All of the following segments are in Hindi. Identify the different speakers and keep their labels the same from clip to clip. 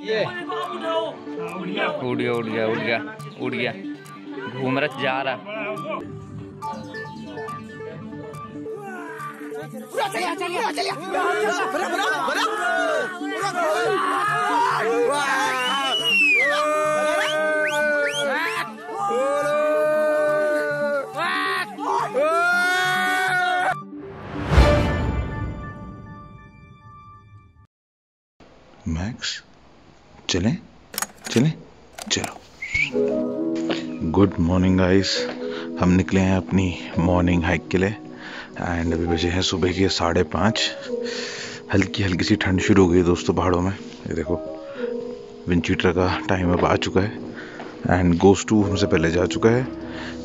Speaker 1: ये उड़ गया उड़ गया उड़ गया उड़ गया, घूम रहा जा रहा।
Speaker 2: मैक्स चलें चलें चलो। गुड मॉर्निंग गाइस, हम निकले हैं अपनी मॉर्निंग हाइक के लिए एंड अभी बजे हैं सुबह के 5:30। हल्की हल्की सी ठंड शुरू हो गई दोस्तों पहाड़ों में। ये देखो विंचीटर का टाइम अब आ चुका है एंड गोस्ट टू हमसे पहले जा चुका है।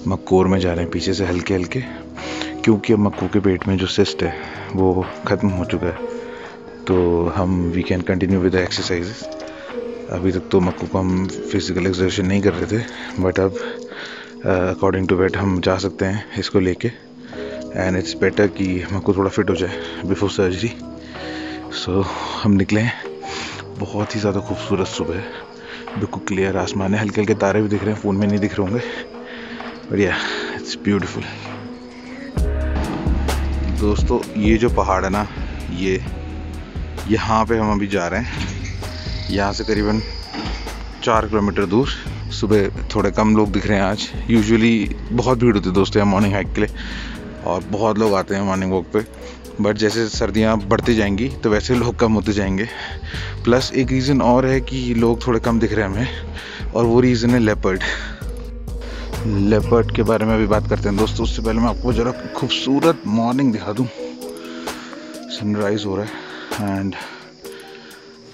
Speaker 2: मक्कोर में जा रहे हैं पीछे से हल्के हल्के, क्योंकि अब मक्कू के पेट में जो सिस्ट है वो ख़त्म हो चुका है, तो हम we can continue with the exercises. अभी तक तो मक्कू को हम फिज़िकल एक्सरसाइज नहीं कर रहे थे, बट अब अकॉर्डिंग टू वेट हम जा सकते हैं इसको लेके एंड इट्स बेटर कि मक्कू थोड़ा फिट हो जाए बिफोर सर्जरी। सो हम निकले हैं। बहुत ही ज़्यादा खूबसूरत सुबह है, बिल्कुल क्लियर आसमान है, हल्के हल्के तारे भी दिख रहे हैं, फ़ोन में नहीं दिख रहे होंगे, बढ़िया, इट्स ब्यूटीफुल। दोस्तों ये जो पहाड़ है ना, ये यहाँ पे हम अभी जा रहे हैं, यहाँ से करीबन 4 किलोमीटर दूर। सुबह थोड़े कम लोग दिख रहे हैं आज, यूजुअली बहुत भीड़ होती है दोस्तों यहाँ मॉर्निंग हाइक के लिए और बहुत लोग आते हैं मॉर्निंग वॉक पे, बट जैसे सर्दियाँ बढ़ती जाएंगी तो वैसे लोग कम होते जाएंगे। प्लस एक रीज़न और है कि लोग थोड़े कम दिख रहे हैं हमें, और वो रीज़न है लेपर्ड। लेपर्ड के बारे में अभी बात करते हैं दोस्तों। उससे पहले मैं आपको ज़रा खूबसूरत मॉर्निंग दिखा दूँ। सनराइज़ हो रहा है एंड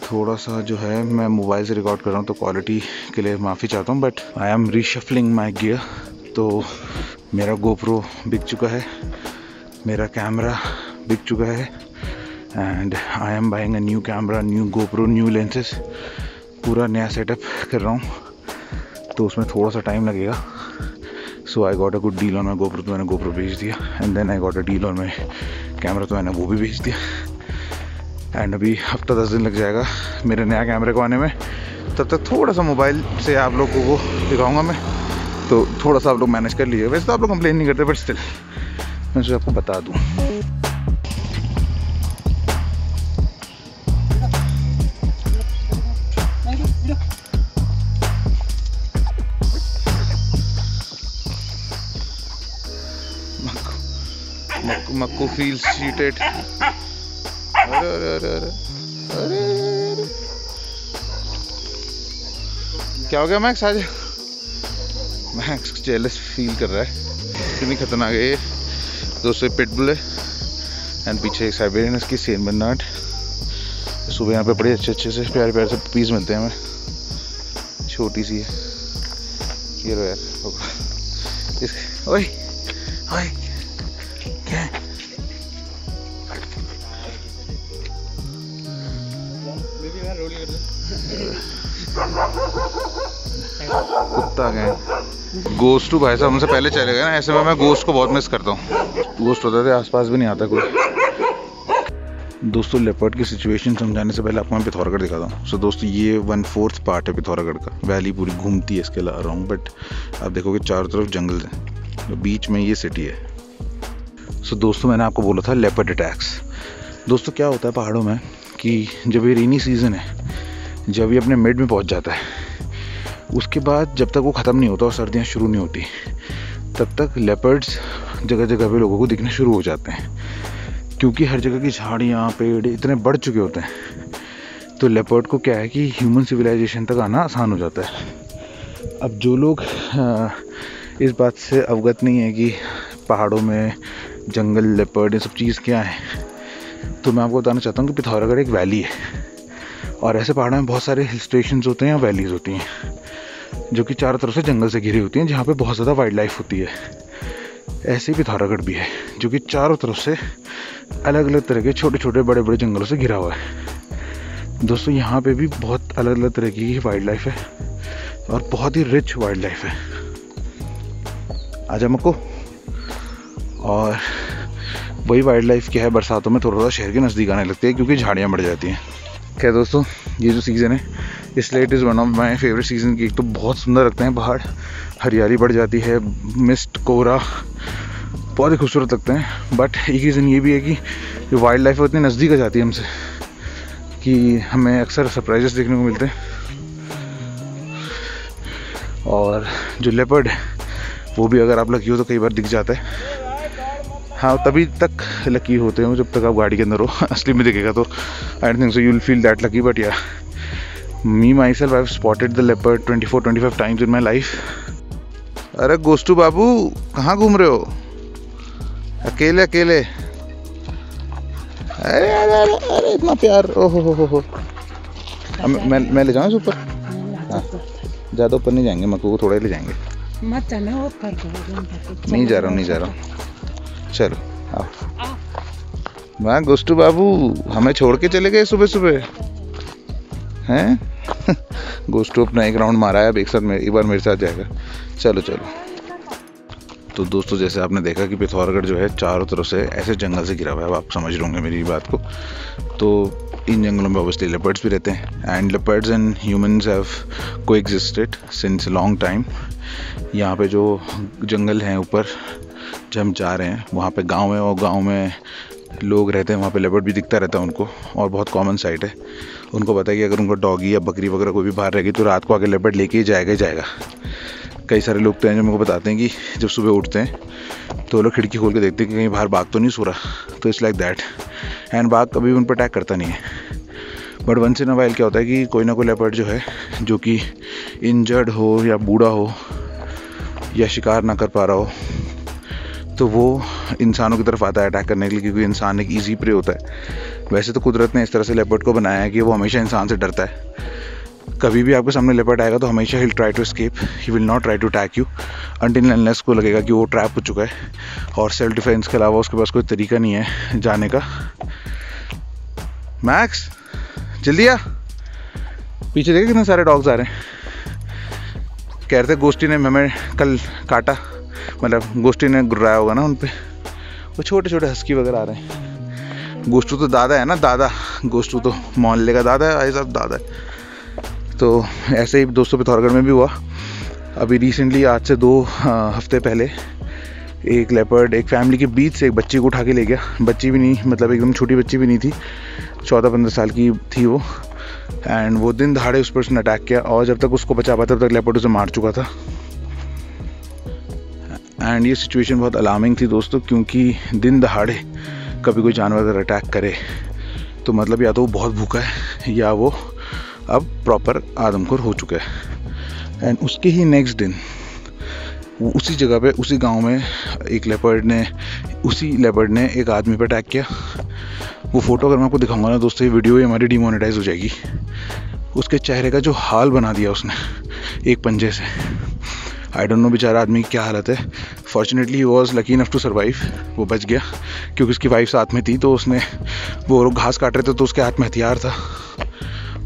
Speaker 2: थोड़ा सा जो है मैं मोबाइल से रिकॉर्ड कर रहा हूँ तो क्वालिटी के लिए माफ़ी चाहता हूँ, but I am reshuffling my gear. तो मेरा गोप्रो बिक चुका है, मेरा कैमरा बिक चुका है and I am buying a new camera, new GoPro, new lenses, पूरा नया सेटअप कर रहा हूँ, तो उसमें थोड़ा सा टाइम लगेगा। So I got a good deal on my GoPro, तो मैंने गोप्रो भेज दिया and then I got a deal on my camera, तो मैंने वो भी भेज दिया एंड अभी हफ्ता 10 दिन लग जाएगा मेरे नया कैमरे को आने में। तब तक थोड़ा सा मोबाइल से आप लोगों को दिखाऊंगा मैं, तो थोड़ा सा आप लोग मैनेज कर लीजिए। वैसे तो आप लोग कंप्लेन नहीं करते, बट स्टिल मैं उसे आपको बता दूँ। Makku feels cheated. अरे अरे अरे अरे अरे अरे, क्या हो गया मैक्स? आज मैक्स जेलस फील कर रहा है, कितनी खतरनाक है ये दोस्तों। पिटबुल है एंड पीछे एक साइबेरियन, इसकी सेन बर्नार्ड। सुबह यहाँ पे बड़े अच्छे अच्छे से प्यारे प्यारे से पीस मिलते हैं हमें, छोटी सी है ये लो यार। ओए ओए क्या है? कुत्ता गए गोस्ट टू भाई साहब हमसे पहले चले गए ना, ऐसे में मैं गोस्ट को बहुत मिस करता हूँ। गोस्ट होता थे आसपास भी नहीं आता कोई। दोस्तों लेपर्ड की सिचुएशन समझाने से पहले आपको मैं पिथौरागढ़ दिखाता हूँ। सो दोस्तों ये 1/4 पार्ट है पिथौरागढ़ का, वैली पूरी घूमती है इसके अराउंड, बट आप देखोगे चारों तरफ जंगल है, बीच में ये सिटी है। सो दोस्तों मैंने आपको बोला था लेपर्ड अटैक्स। दोस्तों क्या होता है पहाड़ों में कि जब ये रेनी सीज़न है, जब ये अपने मिड में पहुंच जाता है, उसके बाद जब तक वो ख़त्म नहीं होता और सर्दियाँ शुरू नहीं होती, तब तक लेपर्ड्स जगह जगह पे लोगों को दिखने शुरू हो जाते हैं, क्योंकि हर जगह की झाड़ियाँ पेड़ इतने बढ़ चुके होते हैं। तो लेपर्ड को क्या है कि ह्यूमन सिविलाइजेशन तक आना आसान हो जाता है। अब जो लोग इस बात से अवगत नहीं है कि पहाड़ों में जंगल, लेपर्ड, ये सब चीज़ क्या है, तो मैं आपको बताना चाहता हूँ कि पिथौरागढ़ एक वैली है और ऐसे पहाड़ों में बहुत सारे हिल स्टेशंस होते हैं या वैलीज़ होती हैं जो कि चारों तरफ से जंगल से घिरी होती हैं, जहाँ पे बहुत ज़्यादा वाइल्ड लाइफ होती है। ऐसे ही पिथौरागढ़ भी है जो कि चारों तरफ से अलग अलग तरह के छोटे छोटे बड़े बड़े जंगलों से घिरा हुआ है। दोस्तों यहाँ पे भी बहुत अलग अलग तरह की वाइल्ड लाइफ है और बहुत ही रिच वाइल्ड लाइफ है। आजा मक्को। और वही वाइल्ड लाइफ क्या है, बरसातों में थोड़ा थोड़ा शहर के नज़दीक आने लगती है क्योंकि झाड़ियाँ बढ़ जाती हैं। क्या दोस्तों ये जो सीज़न है इसलिए it is one of my favourite season की। एक तो बहुत सुंदर लगते हैं पहाड़, हरियाली बढ़ जाती है, मिस्ट कोहरा बहुत ही खूबसूरत लगते हैं। बट एक रीज़न ये भी है कि जो वाइल्ड लाइफ है उतनी नज़दीक आ जाती है हमसे कि हमें अक्सर सरप्राइजेस देखने को मिलते हैं। और जो लेपर्ड है वो भी अगर आप लकी हो तो कई बार दिख जाता है। हाँ, तभी तक लकी होते हो जब तक आप गाड़ी के अंदर हो। असली में दिखेगा तो I don't think so you will feel that lucky. But ya me myself I have spotted the leopard 24-25 times in my life. अरे गोस्टू बाबू कहाँ घूम रहे हो अकेले अकेले? अरे अरे अरे अरे इतना प्यार, ओहो हो। मैं ले जाऊँ ऊपर? हाँ, ज़्यादा ऊपर नहीं जाएंगे, मक्कू को थोड़ा ही ले जाएंगे।
Speaker 3: मत जाना ऊपर।
Speaker 2: नहीं जा रहा हूँ। चलो आओ। वाह गोस्टू बाबू, हमें छोड़ के चले गए सुबह सुबह हैं? गोस्टू अपना एक राउंड मारा है, अब एक बार मेरे साथ जाएगा। चलो। तो दोस्तों, जैसे आपने देखा कि पिथौरागढ़ जो है चारों तरफ से ऐसे जंगल से घिरा हुआ है, अब आप समझ रहे होंगे मेरी बात को। तो इन जंगलों में ऑब्वियसली लेपर्ड्स भी रहते हैं and leopards and humans have coexisted since long time. यहाँ पे जो जंगल हैं ऊपर जब हम जा रहे हैं वहाँ पे गांव है, और गांव में लोग रहते हैं, वहाँ पे लेपर्ड भी दिखता रहता है उनको, और बहुत कॉमन साइट है। उनको पता है कि अगर उनको डॉगी या बकरी वगैरह कोई भी बाहर रहेगी तो रात को आके लेपर्ड लेके ही जाएगा। कई सारे लोग तो हैं जो मेरे को बताते हैं कि जब सुबह उठते हैं तो वो लोग खिड़की खोल के देखते हैं कि कहीं बाहर बाघ तो नहीं सो रहा। तो इट्स लाइक दैट। एंड बाघ कभी उन पर अटैक करता नहीं है। But once in a while क्या होता है कि कोई ना कोई लेपर्ड जो है जो कि इंजर्ड हो या बूढ़ा हो या शिकार ना कर पा रहा हो, तो वो इंसानों की तरफ आता है अटैक करने के लिए, क्योंकि इंसान एक ईजी प्रे होता है। वैसे तो कुदरत ने इस तरह से लेपर्ड को बनाया है कि वो हमेशा इंसान से डरता है। कभी भी आपके सामने लेपर्ड आएगा तो हमेशा ही try to escape, he will not try to attack you until unless को लगेगा कि वो ट्रैप हो चुका है और सेल्फ डिफेंस के अलावा उसके पास कोई तरीका नहीं है जाने का। मैक्स जल्दी आ, पीछे देखिए कितने सारे डॉग्स आ रहे हैं। कह रहे थे गोस्टी ने हमें कल काटा, मतलब गोस्टी ने गुर्राया होगा ना उन पे। वो छोटे छोटे हस्की वगैरह आ रहे हैं। गोस्टू तो दादा है ना, दादा। गोस्टू तो मोहल्ले का दादा है, भाई साहब दादा है। तो ऐसे ही दोस्तों पिथौरागढ़ में भी हुआ। अभी रिसेंटली आज से 2 हफ्ते पहले एक लेपर्ड एक फैमिली के बीच से एक बच्ची को उठा के ले गया। बच्ची भी नहीं, मतलब एकदम छोटी बच्ची भी नहीं थी, 14-15 साल की थी वो। एंड वो दिन दहाड़े उस पर उसने अटैक किया, और जब तक उसको बचा पाता तब तक लेपर्ड उसे मार चुका था। एंड ये सिचुएशन बहुत अलार्मिंग थी दोस्तों, क्योंकि दिन दहाड़े कभी कोई जानवर अगर अटैक करे तो मतलब या तो वो बहुत भूखा है या वो अब प्रॉपर आदमखोर हो चुका है। एंड उसके ही नेक्स्ट दिन उसी जगह पे उसी गांव में उसी लेपर्ड ने एक आदमी पर अटैक किया। वो फ़ोटो अगर मैं आपको दिखाऊंगा ना दोस्तों, ये वीडियो हमारी डिमोनेटाइज हो जाएगी। उसके चेहरे का जो हाल बना दिया उसने एक पंजे से, आई डोंट नो बेचारा आदमी की क्या हालत है। Fortunately he was lucky enough to survive, वो बच गया क्योंकि उसकी वाइफ साथ में थी। तो उसने, वो लोग घास काट रहे थे तो उसके हाथ में हथियार था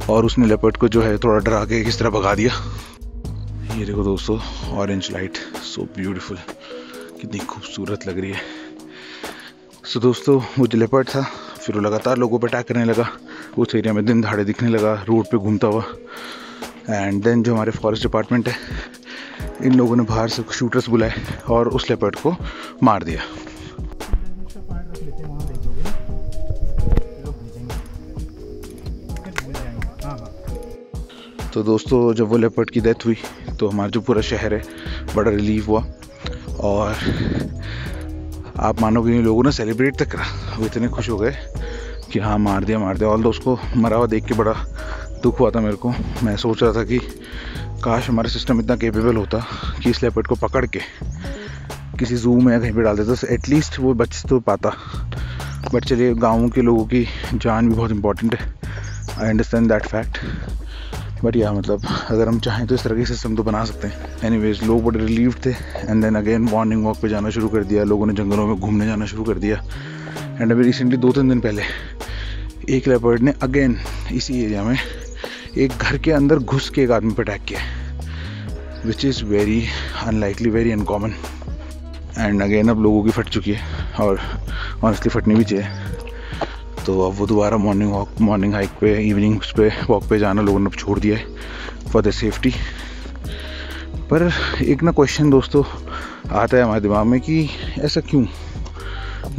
Speaker 2: और उसने लेपर्ड को जो है थोड़ा डरा के किस तरह भगा दिया। ये देखो दोस्तों, ऑरेंज लाइट, सो ब्यूटीफुल, कितनी खूबसूरत लग रही है। सो दोस्तों, वो जो लेपर्ड था फिर वो लगातार लोगों पर अटैक करने लगा। उस एरिया में दिन दहाड़े दिखने लगा रोड पे घूमता हुआ। एंड देन जो हमारे फॉरेस्ट डिपार्टमेंट है, इन लोगों ने बाहर से शूटर्स बुलाए और उस लेपर्ड को मार दिया। तो दोस्तों, जब वो लेपर्ड की डेथ हुई तो हमारा जो पूरा शहर है बड़ा रिलीफ हुआ, और आप मानोगे नहीं, लोगों ने सेलिब्रेट तक करा। वो इतने खुश हो गए कि हाँ मार दिया। ऑल दो उसको मरा हुआ देख के बड़ा दुख हुआ था मेरे को। मैं सोच रहा था कि काश हमारा सिस्टम इतना केपेबल होता कि इस लेपर्ड को पकड़ के किसी जू में या कहीं पे डाल देता, तो एटलीस्ट वो बच तो पाता। बट चलिए, गाँव के लोगों की जान भी बहुत इंपॉर्टेंट है, I understand that fact. But या मतलब अगर हम चाहें तो इस तरह के सिस्टम तो बना सकते हैं। एनीवेज, लोग बड़े रिलीव्ड थे। And then again morning walk पे जाना शुरू कर दिया, लोगों ने जंगलों में घूमने जाना शुरू कर दिया। एंड अभी रिसेंटली 2-3 दिन पहले एक लेपर्ड ने अगेन इसी एरिया में एक घर के अंदर घुस के एक आदमी पर अटैक किया, which is very unlikely, very uncommon. And again अब लोगों की फट चुकी है, और ऑनेस्टली फटनी भी चाहिए। तो अब वो दोबारा मॉर्निंग हाइक पे, इवनिंग्स पे वॉक पे जाना लोगों ने छोड़ दिया है फॉर द सेफ्टी। पर एक ना क्वेश्चन दोस्तों आता है हमारे दिमाग में कि ऐसा क्यों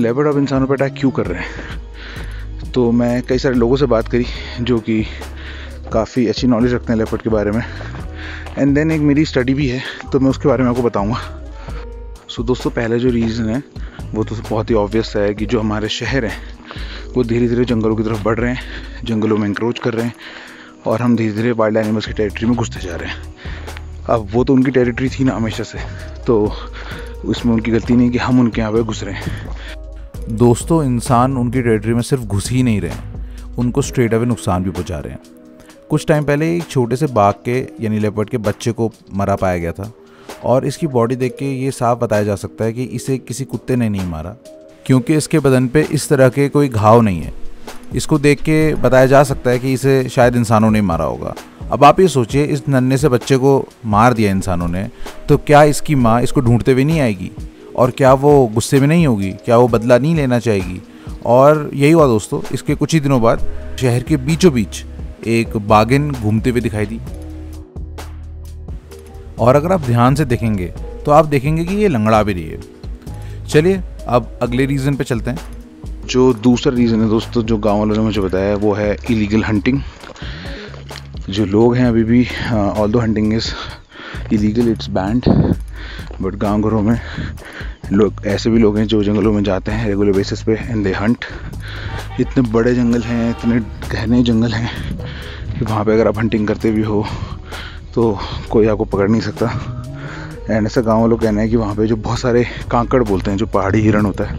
Speaker 2: लेपर्ड अब इंसानों पर अटैक क्यों कर रहे हैं। तो मैं कई सारे लोगों से बात करी जो कि काफ़ी अच्छी नॉलेज रखते हैं लेपर्ड के बारे में, एंड देन एक मेरी स्टडी भी है, तो मैं उसके बारे में आपको बताऊंगा। सो दोस्तों, पहला जो रीज़न है वो तो बहुत ही ऑब्वियस है कि जो हमारे शहर हैं वो धीरे धीरे जंगलों की तरफ बढ़ रहे हैं, जंगलों में इंक्रोच कर रहे हैं और हम धीरे धीरे वाइल्ड एनिमल्स की टेरिटरी में घुसते जा रहे हैं। अब वो तो उनकी टेरिटरी थी ना हमेशा से, तो उसमें उनकी गलती नहीं कि हम उनके यहाँ पे घुस रहे हैं।
Speaker 3: दोस्तों, इंसान उनकी टेरिटरी में सिर्फ घुस ही नहीं रहे, उनको स्ट्रेट अवे नुकसान भी पहुँचा रहे हैं। कुछ टाइम पहले एक छोटे से बाघ के यानी लेपर्ड के बच्चे को मरा पाया गया था और इसकी बॉडी देख के ये साफ बताया जा सकता है कि इसे किसी कुत्ते ने नहीं मारा, क्योंकि इसके बदन पे इस तरह के कोई घाव नहीं है। इसको देख के बताया जा सकता है कि इसे शायद इंसानों ने मारा होगा। अब आप ये सोचिए, इस नन्हे से बच्चे को मार दिया इंसानों ने, तो क्या इसकी माँ इसको ढूंढते हुए नहीं आएगी? और क्या वो गुस्से में नहीं होगी? क्या वो बदला नहीं लेना चाहेगी? और यही हुआ दोस्तों। इसके कुछ ही दिनों बाद शहर के बीचों बीच एक बाघिन घूमते हुए दिखाई दी, और अगर आप ध्यान से देखेंगे तो आप देखेंगे कि ये लंगड़ा भी रही है। चलिए अब अगले रीज़न पे चलते हैं।
Speaker 2: जो दूसरा रीज़न है दोस्तों, जो गांव वालों ने मुझे बताया, वो है इलीगल हंटिंग। जो लोग हैं अभी भी, although hunting is illegal, it's band, but गांव घरों में लोग, ऐसे भी लोग हैं जो जंगलों में जाते हैं रेगुलर बेसिस पे एंड दे हंट। इतने बड़े जंगल हैं, इतने गहरे जंगल हैं कि वहाँ पे अगर आप हंटिंग करते भी हो तो कोई आपको पकड़ नहीं सकता। एंड ऐसा गाँव वालों का कहना है कि वहाँ पे जो बहुत सारे कांकड़ बोलते हैं, जो पहाड़ी हिरण होता है,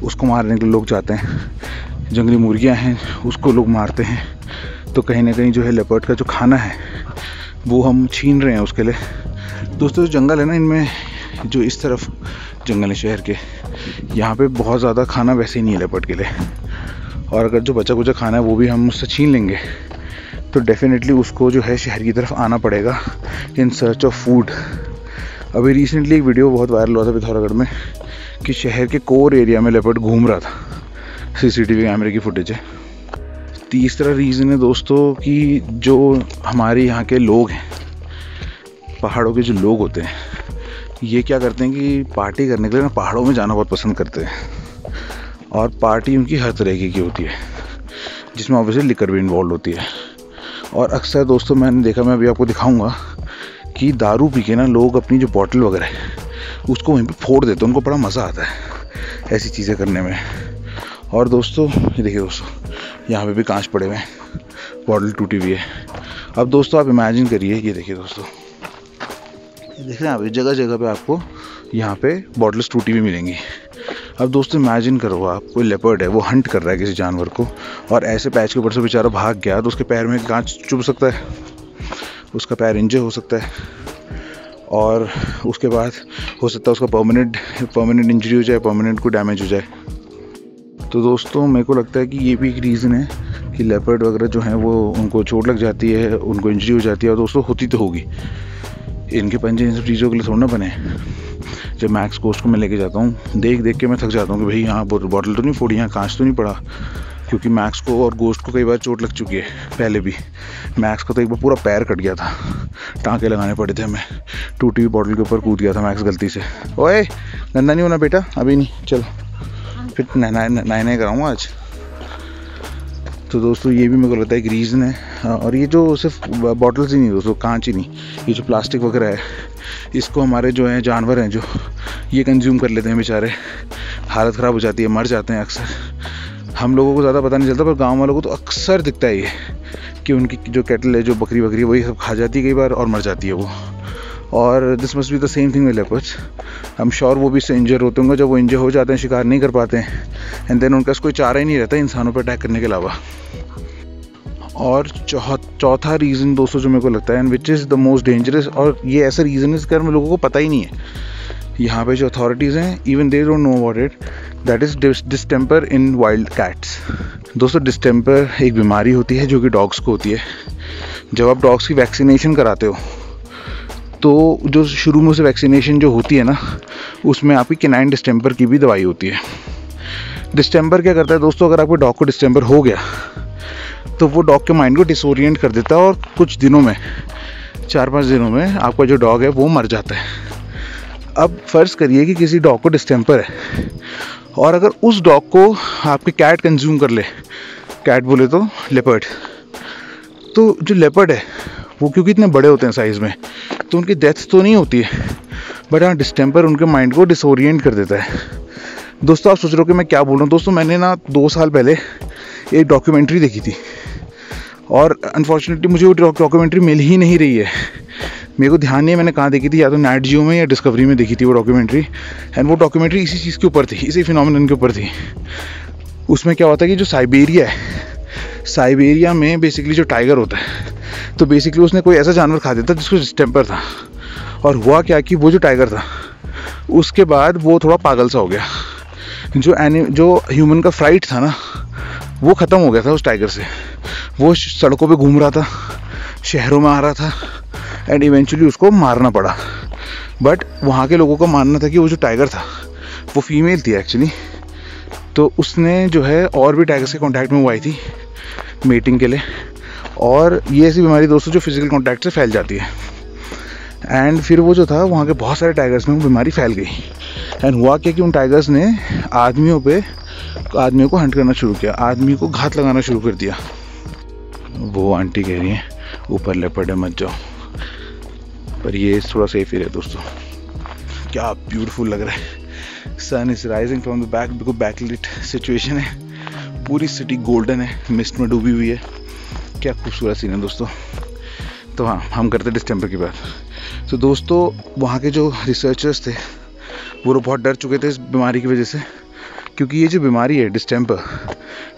Speaker 2: उसको मारने के लिए लोग जाते हैं। जंगली मुर्गियाँ हैं, उसको लोग मारते हैं। तो कहीं ना कहीं जो है लेपर्ड का जो खाना है वो हम छीन रहे हैं उसके लिए। दोस्तों, जो जंगल है ना, इनमें जो इस तरफ जंगल है शहर के, यहाँ पे बहुत ज़्यादा खाना वैसे ही नहीं है लेपर्ड के लिए। और अगर जो बचा कुचा खाना है वो भी हम उससे छीन लेंगे तो डेफिनेटली उसको जो है शहर की तरफ आना पड़ेगा इन सर्च ऑफ फूड। अभी रिसेंटली एक वीडियो बहुत वायरल हुआ था पिथौरागढ़ में कि शहर के कोर एरिया में लेपर्ड घूम रहा था, सीसीटीवी कैमरे की फुटेज है। तीसरा रीज़न है दोस्तों कि जो हमारे यहाँ के लोग हैं, पहाड़ों के जो लोग होते हैं, ये क्या करते हैं कि पार्टी करने के लिए ना पहाड़ों में जाना बहुत पसंद करते हैं। और पार्टी उनकी हर तरीके की होती है, जिसमें ऑब्वियसली लिकर भी इन्वॉल्व होती है। और अक्सर दोस्तों मैंने देखा, मैं अभी आपको दिखाऊंगा कि दारू पी के ना लोग अपनी जो बॉटल वगैरह है उसको वहीं पे फोड़ देते हैं। उनको बड़ा मज़ा आता है ऐसी चीज़ें करने में। और दोस्तों ये देखिए दोस्तों, यहाँ पे भी कांच पड़े हुए हैं, बॉटल टूटी हुई है। अब दोस्तों आप इमेजिन करिए, ये देखिए दोस्तों, ये देख रहे हैं आप, जगह जगह पे आपको यहाँ पे बॉटल्स टूटी हुई मिलेंगी। अब दोस्तों इमेजिन करो, आप कोई लेपर्ड है, वो हंट कर रहा है किसी जानवर को, और ऐसे पैच के ऊपर से बेचारा भाग गया तो उसके पैर में कांच चुभ सकता है, उसका पैर इंजर हो सकता है, और उसके बाद हो सकता है उसका परमानेंट इंजरी हो जाए, परमानेंट को डैमेज हो जाए। तो दोस्तों मेरे को लगता है कि ये भी एक रीज़न है कि लेपर्ड वगैरह जो हैं वो, उनको चोट लग जाती है, उनको इंजरी हो जाती है। और दोस्तों होती तो होगी, इनके पंजे इन सब चीज़ों के लिए थोड़ा ना बने। जब मैक्स कोस्ट को मैं लेके जाता हूँ, देख देख के मैं थक जाता हूँ कि भाई यहाँ बॉटल तो नहीं फोड़ी, यहाँ कांच तो नहीं पड़ा, क्योंकि मैक्स को और गोस्ट को कई बार चोट लग चुकी है पहले भी। मैक्स का तो एक बार पूरा पैर कट गया था, टाँके लगाने पड़े थे, हमें टूटी हुई बॉटल के ऊपर कूद गया था मैक्स गलती से। ओए गंदा नहीं होना बेटा, अभी नहीं, चलो फिर नहाने कराऊँगा आज। तो दोस्तों ये भी मेरे को लगता है एक रीज़न है। और ये जो सिर्फ बॉटल्स ही नहीं दोस्तों, कांच ही नहीं, ये जो प्लास्टिक वगैरह है, इसको हमारे जो हैं जानवर हैं जो ये कंज्यूम कर लेते हैं बेचारे, हालत ख़राब हो जाती है, मर जाते हैं अक्सर। हम लोगों को ज़्यादा पता नहीं चलता, पर गांव वालों को तो अक्सर दिखता है ये कि उनकी जो कैटल है, जो बकरी वकरी, वही सब खा जाती है कई बार और मर जाती है वो। और this must be the same thing with leopards. I am sure वो भी इससे इंजर होते होंगे। जब वो इंजर हो जाते हैं, शिकार नहीं कर पाते हैं, एंड देन उनका कोई चारा ही नहीं रहता इंसानों पर अटैक करने के अलावा। और चौथा रीज़न दोस्तों जो मेरे को लगता है, and which is the most dangerous, और ये ऐसा रीज़न है इसके बारे में लोगों को पता ही नहीं है, यहाँ पे जो अथॉरिटीज़ हैं even they don't know about it, that is distemper in wild cats. दोस्तों डिस्टेम्पर एक बीमारी होती है जो कि डॉग्स को होती है। जब आप डॉग्स की वैक्सीनेशन कराते हो तो जो शुरू में से वैक्सीनेशन जो होती है ना, उसमें आपकी कैनाइन डिस्टेम्पर की भी दवाई होती है। डिस्टेंपर क्या करता है दोस्तों, अगर आपके डॉग को डिस्टेंपर हो गया तो वो डॉग के माइंड को डिसोरिएंट कर देता है और कुछ दिनों में, 4-5 दिनों में आपका जो डॉग है वो मर जाता है। अब फ़र्ज़ करिए कि किसी डॉग को डिस्टेंपर है और अगर उस डॉग को आपके कैट कंज्यूम कर ले, कैट बोले तो लेपर्ड, तो जो लेपर्ड है वो क्योंकि इतने बड़े होते हैं साइज़ में, तो उनकी डेथ तो नहीं होती है, बट हाँ डिस्टेंपर उनके माइंड को डिसोरिएंट कर देता है। दोस्तों आप सोच रहे हो कि मैं क्या बोल रहा हूँ। दोस्तों मैंने ना 2 साल पहले एक डॉक्यूमेंट्री देखी थी और अनफॉर्चुनेटली मुझे वो डॉक्यूमेंट्री मिल ही नहीं रही है। मेरे को ध्यान नहीं है मैंने कहाँ देखी थी, या तो नेट जियो में या डिस्कवरी में देखी थी वो डॉक्यूमेंट्री। एंड वो डॉक्यूमेंट्री इसी चीज़ के ऊपर थी, इसी फिनोमिनन के ऊपर थी। उसमें क्या होता है कि जो साइबेरिया है, साइबेरिया में बेसिकली जो टाइगर होता है, तो बेसिकली उसने कोई ऐसा जानवर खा देता जिसको डिस्टेंपर था, और हुआ क्या कि वो जो टाइगर था उसके बाद वो थोड़ा पागल सा हो गया। जो ह्यूमन का फ्राइट था ना वो ख़त्म हो गया था उस टाइगर से। वो सड़कों पे घूम रहा था, शहरों में आ रहा था, एंड इवेंचुअली उसको मारना पड़ा। बट वहाँ के लोगों का मानना था कि वो जो टाइगर था वो फीमेल थी एक्चुअली, तो उसने जो है और भी टाइगर्स के कांटेक्ट में वो आई थी मीटिंग के लिए। और ये ऐसी बीमारी दोस्तों जो फिजिकल कांटेक्ट से फैल जाती है। एंड फिर वो जो था वहाँ के बहुत सारे टाइगर्स में वो बीमारी फैल गई। एंड हुआ क्या कि उन टाइगर्स ने आदमियों को हंट करना शुरू किया, आदमी को घात लगाना शुरू कर दिया। वो आंटी कह रही है ऊपर लेपर्ड है मत जाओ, पर ये थोड़ा सेफ ही रहे दोस्तों। क्या ब्यूटीफुल लग रहा है, sun is rising from the back, बिल्कुल बैकलिट सिचुएशन है, पूरी सिटी गोल्डन है, मिस्ट में डूबी हुई है। क्या खूबसूरत सीन है दोस्तों। तो हाँ, हम करते डिस्टेंपर की बात। तो दोस्तों वहाँ के जो रिसर्चर्स थे वो बहुत डर चुके थे इस बीमारी की वजह से, क्योंकि ये जो बीमारी है डिस्टेंपर,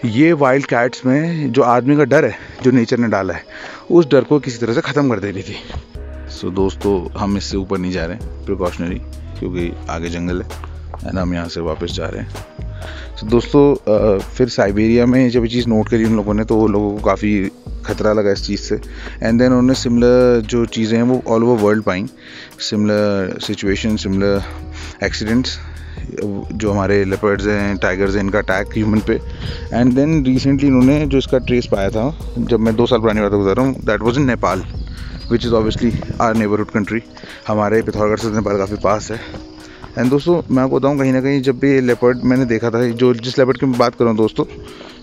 Speaker 2: ये वाइल्ड कैट्स में जो आदमी का डर है जो नेचर ने डाला है, उस डर को किसी तरह से ख़त्म कर दे रही थी। सो दोस्तों हम इससे ऊपर नहीं जा रहे हैं, प्रिकॉशनरी, क्योंकि आगे जंगल है एंड हम यहाँ से वापस जा रहे हैं। तो दोस्तों फिर साइबेरिया में जब ये चीज़ नोट करी उन लोगों ने, तो वो लोगों को काफ़ी ख़तरा लगा इस चीज़ से। एंड देन उन्होंने सिमिलर जो चीज़ें हैं वो ऑल ओवर वर्ल्ड पाई, सिमिलर सिचुएशन, सिमिलर एक्सीडेंट्स, जो हमारे लेपर्ड्स हैं, टाइगर्स हैं, इनका अटैक ह्यूमन पे। एंड देन रिसेंटली इन्होंने जो इसका ट्रेस पाया था, जब मैं 2 साल पुरानी बात बता रहा हूँ, that was in Nepal, which is obviously our neighbourhood country. हमारे पिथौरागढ़ से नेपाल काफ़ी पास है। एंड दोस्तों मैं आपको बताऊँ, कहीं ना कहीं जब भी लेपर्ड मैंने देखा था, जो जिस लेपर्ड की मैं बात कर रहा हूँ दोस्तों,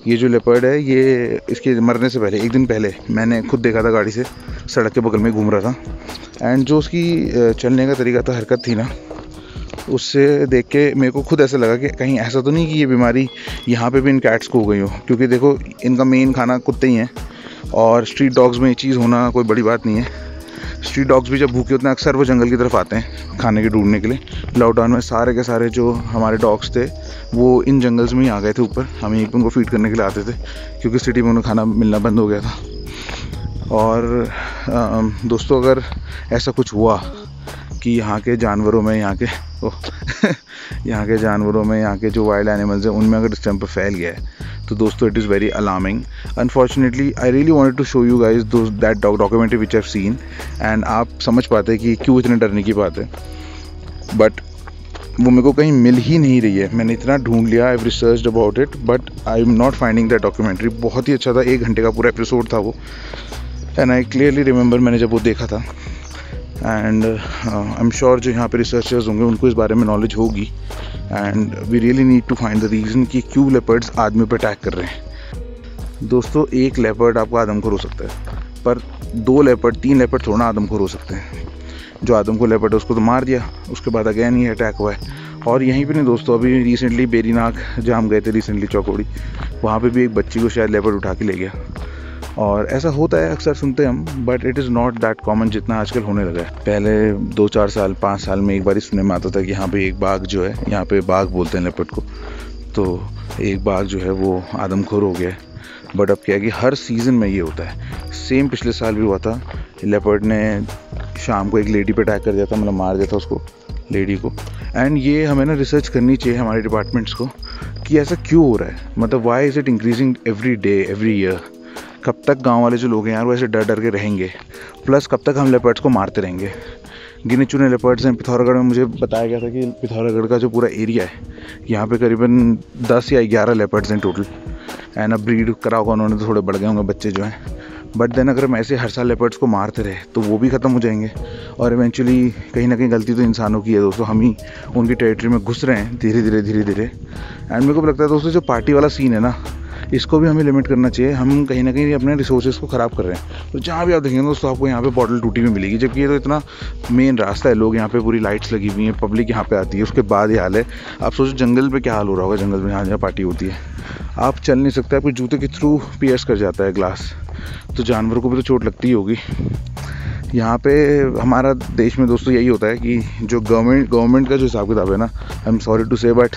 Speaker 2: ये जो लेपर्ड है, ये इसके मरने से पहले 1 दिन पहले मैंने खुद देखा था, गाड़ी से सड़क के बगल में घूम रहा था। एंड जो उसकी चलने का तरीका था, हरकत थी ना, उससे देख के मेरे को खुद ऐसा लगा कि कहीं ऐसा तो नहीं कि ये बीमारी यहाँ पे भी इन कैट्स को हो गई हो, क्योंकि देखो इनका मेन खाना कुत्ते ही हैं और स्ट्रीट डॉग्स में ये चीज़ होना कोई बड़ी बात नहीं है। स्ट्रीट डॉग्स भी जब भूखे होते हैं अक्सर वो जंगल की तरफ आते हैं खाने के ढूंढने के लिए। लॉकडाउन में सारे के सारे जो हमारे डॉग्स थे वो इन जंगल्स में ही आ गए थे ऊपर, हम यहीं पर उनको फीड करने के लिए आते थे, क्योंकि सिटी में उन्हें खाना मिलना बंद हो गया था। और दोस्तों अगर ऐसा कुछ हुआ कि यहाँ के जानवरों में, यहाँ के जानवरों में, यहाँ के जो वाइल्ड एनिमल्स हैं उनमें अगर डिस्टेंपर फैल गया है, तो दोस्तों it is very alarming. Unfortunately I really wanted to show you guys that documentary which I have seen, and आप समझ पाते हैं कि क्यों इतने डरने की बात है, बट वो मेरे को कहीं मिल ही नहीं रही है। मैंने इतना ढूंढ लिया, I have researched about it, but I am not finding that documentary. बहुत ही अच्छा था, 1 घंटे का पूरा एपिसोड था वो, एंड आई क्लियरली रिमेंबर मैंने जब वो देखा था। एंड आई एम श्योर जो यहाँ पे रिसर्चर्स होंगे उनको इस बारे में नॉलेज होगी, and we really need to find the reason कि क्यों लेपर्ड्स आदमी पर अटैक कर रहे हैं। दोस्तों एक लेपर्ड आपको आदमखोर हो सकता है, पर 2 लेपर्ड 3 लेपर्ड थोड़ा आदमखोर हो सकते हैं। जो आदमखोर लेपर्ड है उसको तो मार दिया, उसके बाद अगेन ये अटैक हुआ है। और यहीं पे नहीं दोस्तों, अभी रिसेंटली बेरीनाग जहाँ हम गए थे रिसेंटली, चौकोड़ी, वहाँ पे भी एक बच्ची को शायद लेपर्ड उठा के ले गया। और ऐसा होता है, अक्सर सुनते हैं हम, but it is not that common जितना आजकल होने लगा है। पहले 2-4 साल 5 साल में एक बार ही सुनने में आता था कि यहाँ पे एक बाघ जो है, यहाँ पे बाघ बोलते हैं लेपर्ड को, तो एक बाघ जो है वो आदमखोर हो गया है। बट अब क्या है कि हर सीज़न में ये होता है। सेम पिछले साल भी हुआ था, लेपर्ड ने शाम को एक लेडी पे अटैक कर दिया था, मतलब मार दिया था उसको, लेडी को। एंड ये हमें ना रिसर्च करनी चाहिए हमारे डिपार्टमेंट्स को कि ऐसा क्यों हो रहा है, मतलब why is it increasing every day every year. कब तक गांव वाले जो लोग हैं यार वो ऐसे डर डर के रहेंगे, प्लस कब तक हम लेपर्ड्स को मारते रहेंगे। गिने चुने लेपर्ड्स हैं। पिथौरागढ़ में मुझे बताया गया था कि पिथौरागढ़ का जो पूरा एरिया है यहाँ पे करीबन 10 या 11 लेपर्ड्स हैं टोटल। एंड अब ब्रीड करा होगा उन्होंने तो थोड़े बढ़ गए होंगे बच्चे जो हैं। बट देन अगर हम ऐसे हर साल लेपर्ड्स को मारते रहे तो वो भी ख़त्म हो जाएंगे और इवेंचुअली कहीं ना कहीं गलती तो इंसानों की है दोस्तों। हम ही उनकी टेरिटरी में घुस रहे हैं धीरे धीरे। एंड मेरे को लगता है दोस्तों जो पार्टी वाला सीन है ना, इसको भी हमें लिमिट करना चाहिए। हम कहीं ना कहीं अपने रिसोर्सेज को ख़राब कर रहे हैं। तो जहाँ भी आप देखेंगे दोस्तों आपको यहाँ पे बॉटल टूटी हुई मिलेगी, जबकि ये तो इतना मेन रास्ता है। लोग यहाँ पे पूरी लाइट्स लगी हुई हैं, पब्लिक यहाँ पे आती है। उसके बाद ये हाल है। आप सोचो जंगल पे क्या हाल हो रहा होगा, जंगल में जहाँ पार्टी होती है आप चल नहीं सकते, आपके जूते के थ्रू पियर्स कर जाता है ग्लास, तो जानवरों को भी तो चोट लगती ही होगी। यहाँ पे हमारा देश में दोस्तों यही होता है कि जो गवर्नमेंट का जो हिसाब किताब है ना, आई एम सॉरी टू से बट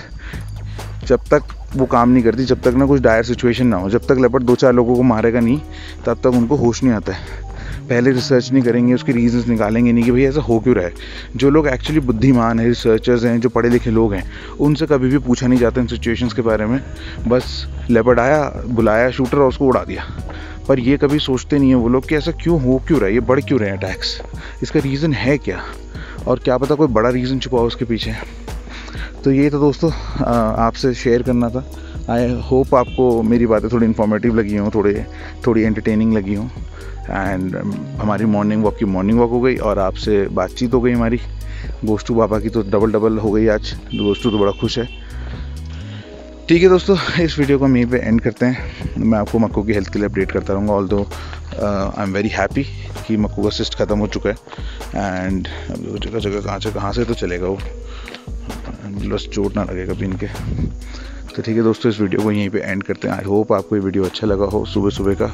Speaker 2: जब तक वो काम नहीं करती, जब तक ना कुछ डायर सिचुएशन ना हो, जब तक लेपर्ड 2-4 लोगों को मारेगा नहीं, तब तक उनको होश नहीं आता है। पहले रिसर्च नहीं करेंगे, उसके रीजंस निकालेंगे नहीं कि भाई ऐसा हो क्यों रहा है। जो लोग एक्चुअली बुद्धिमान हैं, रिसर्चर्स हैं, जो पढ़े लिखे लोग हैं, उनसे कभी भी पूछा नहीं जाता इन सिचुएशंस के बारे में। बस लेपर्ड आया, बुलाया शूटर और उसको उड़ा दिया। पर ये कभी सोचते नहीं हैं वो लोग कि ऐसा क्यों हो क्यों रहा है, ये बढ़ क्यों रहे हैं अटैक्स, इसका रीज़न है क्या, और क्या पता कोई बड़ा रीज़न छुपा हो उसके पीछे। तो ये तो दोस्तों आपसे शेयर करना था। आई होप आपको मेरी बातें थोड़ी इन्फॉर्मेटिव लगी हों, थोड़ी एंटरटेनिंग लगी हों। एंड हमारी मॉर्निंग वॉक हो गई और आपसे बातचीत हो गई हमारी। गोष्टू बाबा की तो डबल हो गई आज। गोष्टू तो बड़ा खुश है। ठीक है दोस्तों, इस वीडियो को हम यहीं पे एंड करते हैं। मैं आपको मक्कू की हेल्थ के लिए अपडेट करता रहूँगा। Although I am very happy कि मक्कू का सिस्ट ख़त्म हो चुका है। एंड अब जगह कहाँ से तो चलेगा वो, बस चोट ना लगे कभी इनके। तो ठीक है दोस्तों, इस वीडियो को यहीं पे एंड करते हैं। आई होप आपको ये वीडियो अच्छा लगा हो। सुबह का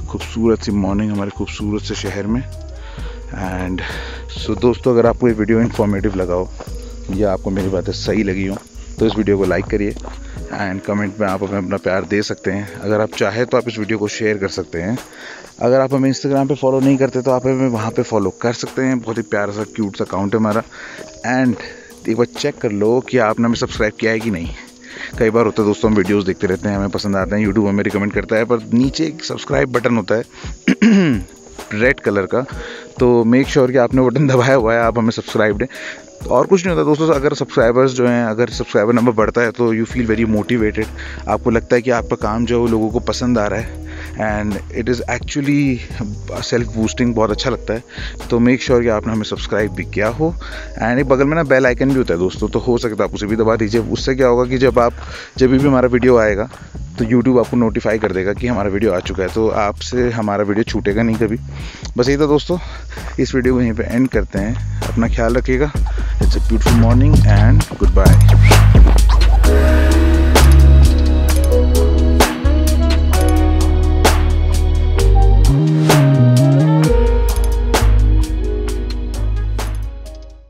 Speaker 2: खूबसूरत सी मॉर्निंग हमारे खूबसूरत से शहर में। एंड सो दोस्तों, अगर आपको ये वीडियो इन्फॉर्मेटिव लगा हो या आपको मेरी बातें सही लगी हो तो इस वीडियो को लाइक करिए एंड कमेंट में आप हमें अपना प्यार दे सकते हैं। अगर आप चाहें तो आप इस वीडियो को शेयर कर सकते हैं। अगर आप हमें इंस्टाग्राम पे फॉलो नहीं करते तो आप हमें वहाँ पे फॉलो कर सकते हैं। बहुत ही प्यारा सा क्यूट सा अकाउंट है हमारा। एंड एक बार चेक कर लो कि आपने हमें सब्सक्राइब किया है कि नहीं। कई बार होता है दोस्तों, हम वीडियोस देखते रहते हैं, हमें पसंद आते हैं, यूट्यूब हमें रिकमेंड करता है, पर नीचे एक सब्सक्राइब बटन होता है रेड कलर का, तो मेक श्योर कि आपने बटन दबाया हुआ है, आप हमें सब्सक्राइब दें। और कुछ नहीं होता दोस्तों, अगर सब्सक्राइबर्स जो हैं, अगर सब्सक्राइबर नंबर बढ़ता है तो यू फील वेरी मोटिवेटेड। आपको लगता है कि आपका काम जो है वो लोगों को पसंद आ रहा है and it is actually self boosting, बहुत अच्छा लगता है। तो मेक श्योर कि आपने हमें सब्सक्राइब भी किया हो। एंड एक बगल में ना बेल आइकन भी होता है दोस्तों, तो हो सकता है आप उसे भी दबा दीजिए। उससे क्या होगा कि जब भी हमारा वीडियो आएगा तो YouTube आपको नोटिफाई कर देगा कि हमारा वीडियो आ चुका है, तो आपसे हमारा वीडियो छूटेगा नहीं कभी। बस यही था दोस्तों, इस वीडियो को यहीं पे एंड करते हैं। अपना ख्याल रखिएगा। It's a beautiful morning and good bye.